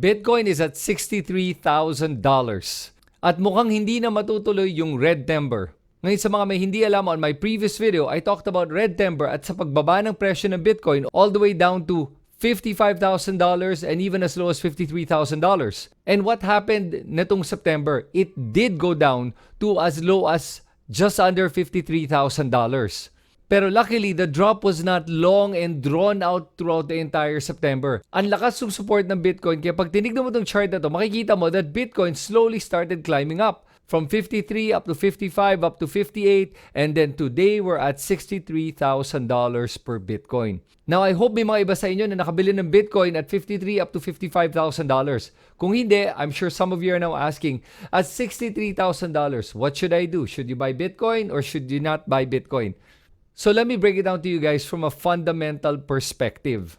Bitcoin is at $63,000. At mukhang hindi na matutuloy yung red number. Ngayon sa mga may hindi alam, on my previous video, I talked about red number at sa pagbaba ng presyo ng Bitcoin all the way down to $55,000 and even as low as $53,000. And what happened netong September? It did go down to as low as just under $53,000. Pero luckily, the drop was not long and drawn out throughout the entire September. Ang lakas ng support ng Bitcoin, kaya pag tinignan mo itong chart na to, makikita mo that Bitcoin slowly started climbing up. From 53 up to 55 up to 58, and then today we're at $63,000 per Bitcoin. Now I hope may mga iba sa inyo na nakabili ng Bitcoin at 53 up to $55,000. Kung hindi, I'm sure some of you are now asking, at $63,000, what should I do? Should you buy Bitcoin or should you not buy Bitcoin? So let me break it down to you guys from a fundamental perspective.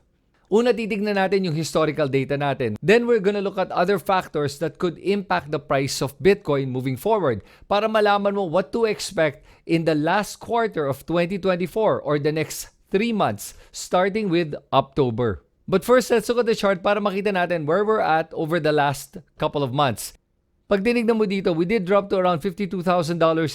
Una, titignan natin yung historical data natin. Then we're gonna look at other factors that could impact the price of Bitcoin moving forward para malaman mo what to expect in the last quarter of 2024 or the next 3 months starting with October. But first, let's look at the chart para makita natin where we're at over the last couple of months. Pag tinignan mo dito, we did drop to around $52,000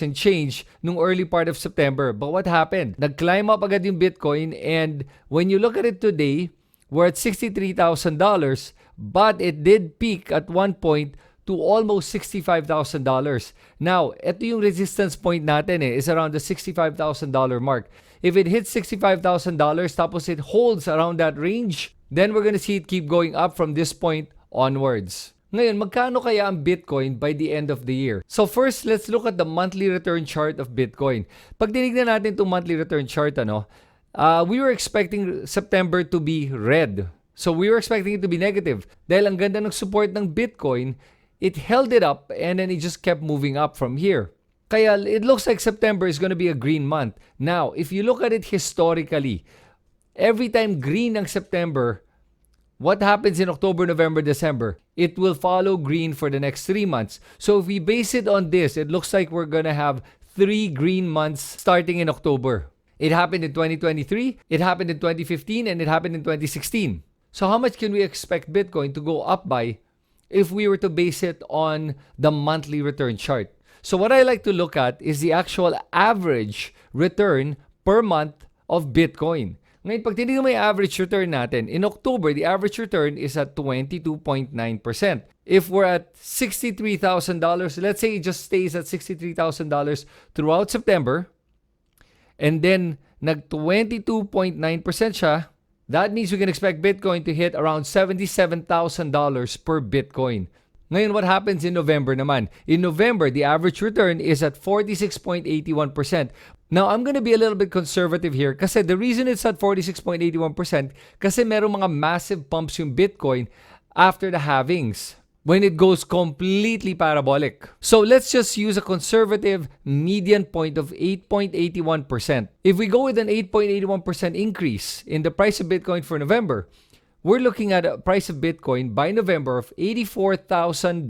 and change nung early part of September. But what happened? Nag-climb up agad yung Bitcoin, and when you look at it today, we're at $63,000, but it did peak at one point to almost $65,000. Now, ito yung resistance point natin is around the $65,000 mark. If it hits $65,000 tapos it holds around that range, then we're gonna see it keep going up from this point onwards. Ngayon, magkano kaya ang Bitcoin by the end of the year? So first, let's look at the monthly return chart of Bitcoin. Pag tinignan natin itong monthly return chart, we were expecting September to be red. So we were expecting it to be negative. Dahil ang ganda ng support ng Bitcoin, it held it up and then it just kept moving up from here. Kaya it looks like September is going to be a green month. Now, if you look at it historically, every time green ang September, what happens in October, November, December? It will follow green for the next 3 months. So if we base it on this, it looks like we're going to have 3 green months starting in October. It happened in 2023, it happened in 2015, and it happened in 2016. So how much can we expect Bitcoin to go up by if we were to base it on the monthly return chart? So what I like to look at is the actual average return per month of Bitcoin. Ngayon, pag tinignan mo yung average return natin, in October, the average return is at 22.9%. If we're at $63,000, let's say it just stays at $63,000 throughout September, and then nag-22.9% siya, that means we can expect Bitcoin to hit around $77,000 per Bitcoin. Ngayon, what happens in November naman? In November, the average return is at 46.81%. Now, I'm gonna be a little bit conservative here kasi the reason it's at 46.81% kasi merong mga massive pumps yung Bitcoin after the halvings when it goes completely parabolic. So let's just use a conservative median point of 8.81%. If we go with an 8.81% increase in the price of Bitcoin for November, we're looking at a price of Bitcoin by November of $84,000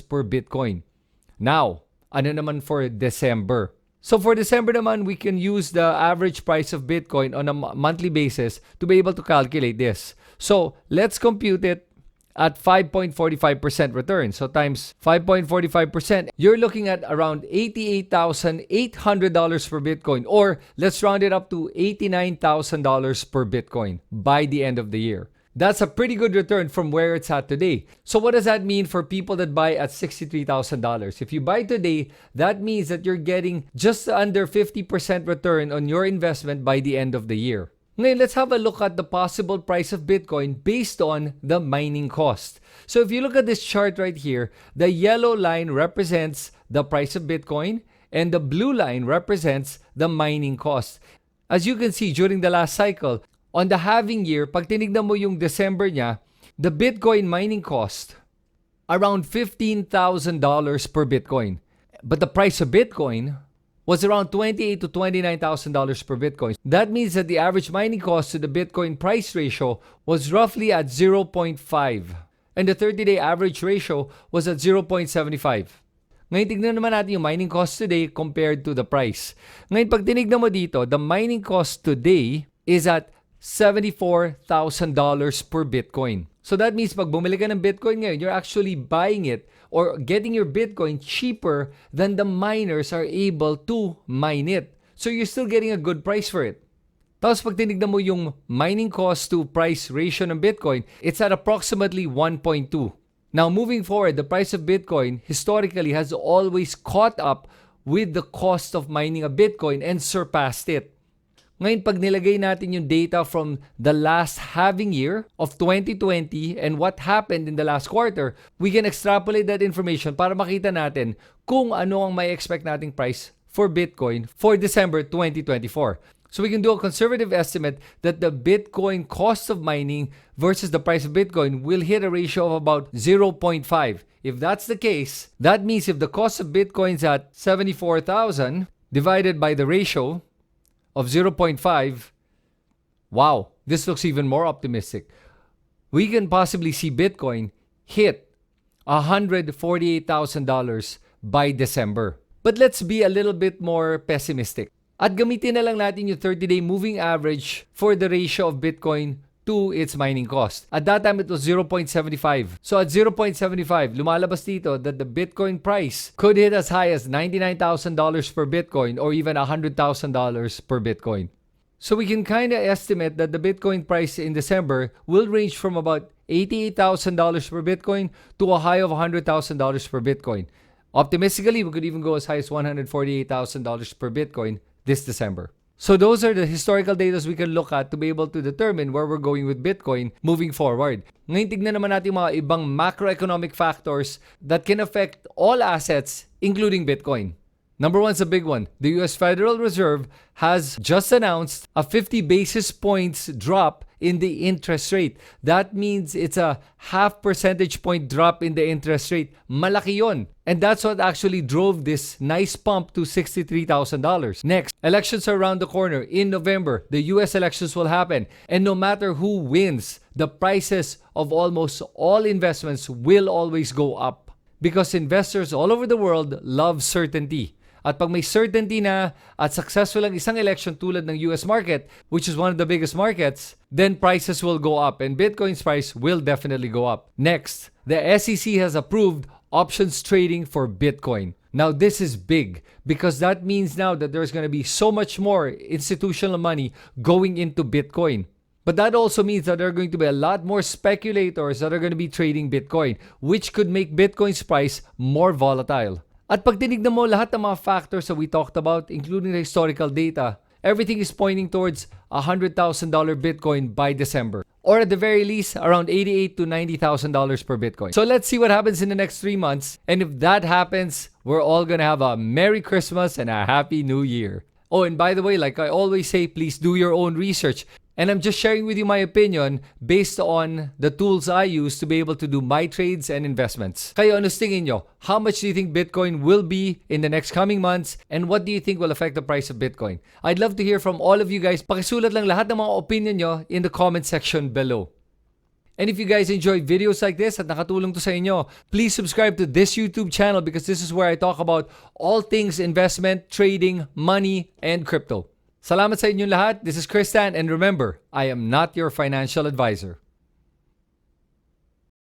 per Bitcoin. Now, ano naman for December? So for December naman, we can use the average price of Bitcoin on a monthly basis to be able to calculate this. So let's compute it at 5.45% return. So times 5.45%, you're looking at around $88,800 per Bitcoin, or let's round it up to $89,000 per Bitcoin by the end of the year. That's a pretty good return from where it's at today. So what does that mean for people that buy at $63,000? If you buy today, that means that you're getting just under 50% return on your investment by the end of the year. Ngayon, let's have a look at the possible price of Bitcoin based on the mining cost. So if you look at this chart right here, the yellow line represents the price of Bitcoin and the blue line represents the mining cost. As you can see, during the last cycle, on the halving year, pag tinignan mo yung December niya, the Bitcoin mining cost around $15,000 per Bitcoin. But the price of Bitcoin was around $28,000 to $29,000 per Bitcoin. That means that the average mining cost to the Bitcoin price ratio was roughly at 0.5. And the 30-day average ratio was at 0.75. Ngayon, tignan naman natin yung mining cost today compared to the price. Ngayon, pag tinignan mo dito, the mining cost today is at $74,000 per Bitcoin. So that means pag bumili ka ng Bitcoin ngayon, you're actually buying it or getting your Bitcoin cheaper than the miners are able to mine it. So you're still getting a good price for it. Tapos pag tinignan mo yung mining cost to price ratio ng Bitcoin, it's at approximately 1.2. Now moving forward, the price of Bitcoin historically has always caught up with the cost of mining a Bitcoin and surpassed it. Ngayon, pag nilagay natin yung data from the last halving year of 2020 and what happened in the last quarter, we can extrapolate that information para makita natin kung ano ang may expect nating price for Bitcoin for December 2024. So we can do a conservative estimate that the Bitcoin cost of mining versus the price of Bitcoin will hit a ratio of about 0.5. If that's the case, that means if the cost of Bitcoin is at 74,000 divided by the ratio of 0.5, wow, this looks even more optimistic. We can possibly see Bitcoin hit $148,000 by December. But let's be a little bit more pessimistic. At gamitin na lang natin yung 30-day moving average for the ratio of Bitcoin to its mining cost. At that time, it was 0.75. So at 0.75, lumalabas dito that the Bitcoin price could hit as high as $99,000 per Bitcoin or even $100,000 per Bitcoin. So we can kind of estimate that the Bitcoin price in December will range from about $88,000 per Bitcoin to a high of $100,000 per Bitcoin. Optimistically, we could even go as high as $148,000 per Bitcoin this December. So those are the historical data we can look at to be able to determine where we're going with Bitcoin moving forward. Ngayon, tignan naman natin mga ibang macroeconomic factors that can affect all assets, including Bitcoin. Number one is a big one. The US Federal Reserve has just announced a 50 basis points drop in the interest rate. That means it's a half percentage point drop in the interest rate. Malaki yon. And that's what actually drove this nice pump to $63,000. Next, elections are around the corner. In November, the US elections will happen. And no matter who wins, the prices of almost all investments will always go up. Because investors all over the world love certainty. At pag may certainty na at successful ang isang election tulad ng US market, which is one of the biggest markets, then prices will go up and Bitcoin's price will definitely go up. Next, the SEC has approved options trading for Bitcoin. Now, this is big because that means now that there's going to be so much more institutional money going into Bitcoin. But that also means that there are going to be a lot more speculators that are going to be trading Bitcoin, which could make Bitcoin's price more volatile. At pag tinignan mo lahat ng mga factors that we talked about, including the historical data, everything is pointing towards $100,000 Bitcoin by December. Or at the very least, around $88,000 to $90,000 per Bitcoin. So let's see what happens in the next 3 months. And if that happens, we're all gonna have a Merry Christmas and a Happy New Year. Oh, and by the way, like I always say, please do your own research. And I'm just sharing with you my opinion based on the tools I use to be able to do my trades and investments. Kayo, ano tingin nyo? How much do you think Bitcoin will be in the next coming months? And what do you think will affect the price of Bitcoin? I'd love to hear from all of you guys. Pakisulat lang lahat ng mga opinion nyo in the comment section below. And if you guys enjoy videos like this at nakatulong to sa inyo, please subscribe to this YouTube channel because this is where I talk about all things investment, trading, money, and crypto. Salamat sa inyong lahat. This is Kristan and remember, I am not your financial advisor.